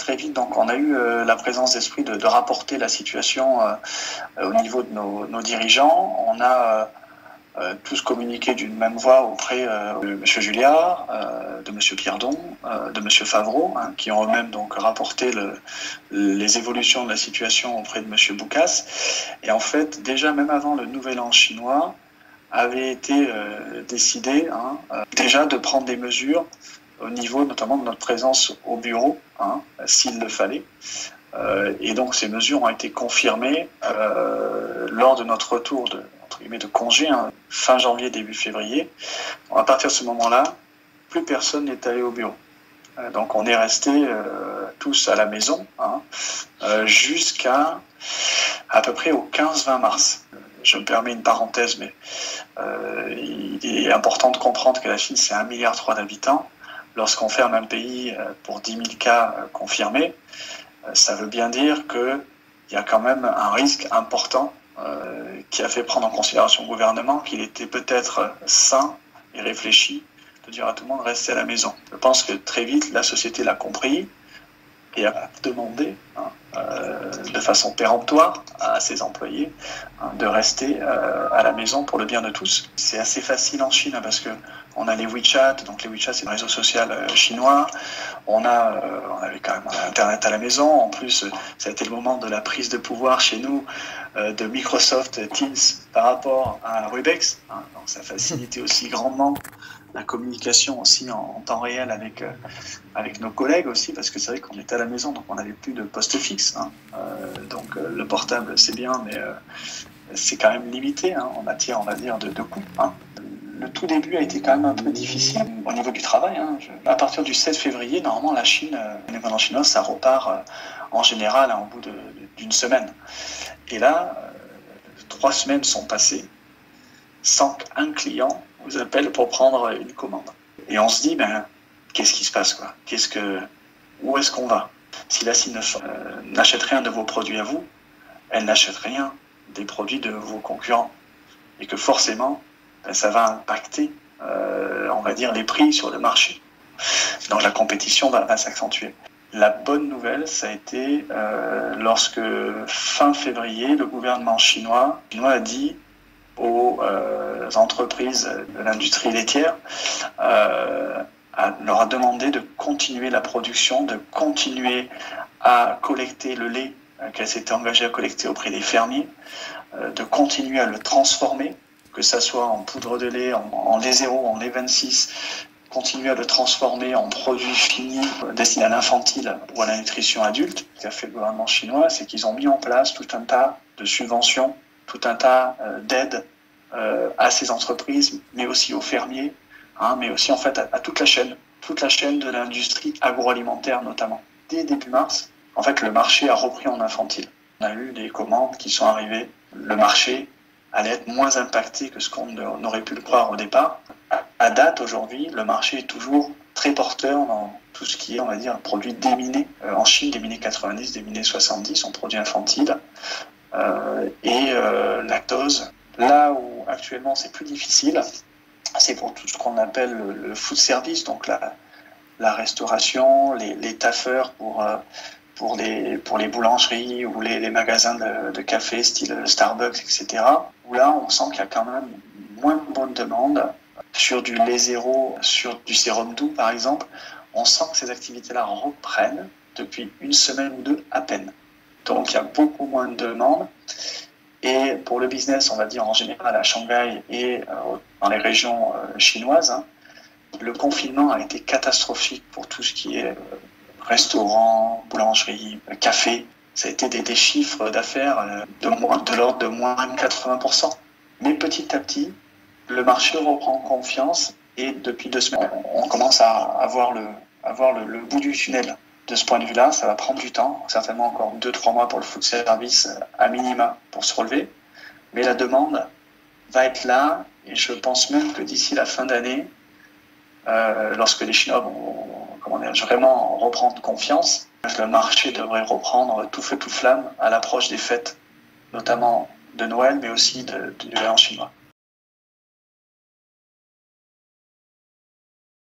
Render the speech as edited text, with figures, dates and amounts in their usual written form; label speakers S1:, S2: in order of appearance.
S1: très vite, donc on a eu la présence d'esprit de rapporter la situation au niveau de nos dirigeants. On a tous communiqué d'une même voix auprès de M. Julliard, de M. Pierdon, de M. Favreau, qui ont eux-mêmes donc rapporté les évolutions de la situation auprès de M. Boucas. Et en fait, déjà même avant le Nouvel An chinois, avait été décidé déjà de prendre des mesures au niveau notamment de notre présence au bureau, s'il le fallait. Et donc ces mesures ont été confirmées lors de notre retour de congé, fin janvier, début février. À partir de ce moment-là, plus personne n'est allé au bureau. Donc on est restés tous à la maison jusqu'à à peu près au 15-20 mars. Je me permets une parenthèse, mais il est important de comprendre que la Chine, c'est 1,3 milliard d'habitants. Lorsqu'on ferme un pays pour 10 000 cas confirmés, ça veut bien dire qu'il y a quand même un risque important qui a fait prendre en considération le gouvernement qu'il était peut-être sain et réfléchi de dire à tout le monde de rester à la maison. Je pense que très vite, la société l'a compris et a demandé de façon péremptoire à ses employés de rester à la maison pour le bien de tous. C'est assez facile en Chine parce que on a les WeChat, donc les WeChat c'est le réseau social chinois. On avait quand même Internet à la maison. En plus, ça a été le moment de la prise de pouvoir chez nous de Microsoft Teams par rapport à Webex. Donc ça facilitait aussi grandement la communication aussi en temps réel avec nos collègues aussi, parce que c'est vrai qu'on était à la maison, donc on n'avait plus de poste fixe. Donc le portable c'est bien, mais c'est quand même limité en matière, on va dire, de coûts. Le tout début a été quand même un peu difficile au niveau du travail. À partir du 7 février, normalement, la Chine, l'indépendance chinoise, ça repart en général au bout d'une semaine. Et là, 3 semaines sont passées sans qu'un client vous appelle pour prendre une commande. Et on se dit, qu'est-ce qui se passe, quoi ? Où est-ce qu'on va ? Si la Chine n'achète rien de vos produits à vous, elle n'achète rien des produits de vos concurrents. Et que forcément, ça va impacter, on va dire, les prix sur le marché. Donc la compétition va s'accentuer. La bonne nouvelle, ça a été lorsque, fin février, le gouvernement chinois a dit aux entreprises de l'industrie laitière, leur a demandé de continuer la production, de continuer à collecter le lait qu'elles s'étaient engagées à collecter auprès des fermiers, de continuer à le transformer, que ça soit en poudre de lait, en lait 0, en lait 26, continuer à le transformer en produits finis destinés à l'infantile ou à la nutrition adulte. Ce qu'a fait le gouvernement chinois, c'est qu'ils ont mis en place tout un tas de subventions, tout un tas d'aides à ces entreprises, mais aussi aux fermiers, mais aussi en fait à toute la chaîne de l'industrie agroalimentaire notamment. Dès début mars, en fait, le marché a repris en infantile. On a eu des commandes qui sont arrivées. Le marché allait être moins impacté que ce qu'on aurait pu le croire au départ. À date, aujourd'hui, le marché est toujours très porteur dans tout ce qui est, on va dire, produits déminés. En Chine, déminés 90, déminés 70 en produits infantiles. Et lactose. Là où actuellement c'est plus difficile, c'est pour tout ce qu'on appelle le food service, donc la restauration, les taffeurs pour les boulangeries ou les magasins de café style Starbucks, etc. Où là, on sent qu'il y a quand même moins de bonne demande sur du lait 0, sur du sérum doux par exemple. On sent que ces activités-là reprennent depuis 1 semaine ou 2 à peine. Donc il y a beaucoup moins de demandes. Et pour le business, on va dire en général à Shanghai et dans les régions chinoises, le confinement a été catastrophique pour tout ce qui est restaurant, boulangerie, café. Ça a été des chiffres d'affaires de l'ordre de moins 80%. Mais petit à petit, le marché reprend confiance et depuis 2 semaines, on commence à avoir le bout du tunnel. De ce point de vue-là, ça va prendre du temps, certainement encore 2-3 mois pour le food service à minima pour se relever. Mais la demande va être là et je pense même que d'ici la fin d'année, lorsque les Chinois vont vraiment reprendre confiance, le marché devrait reprendre tout feu tout flamme à l'approche des fêtes, notamment de Noël, mais aussi du Nouvel An chinois.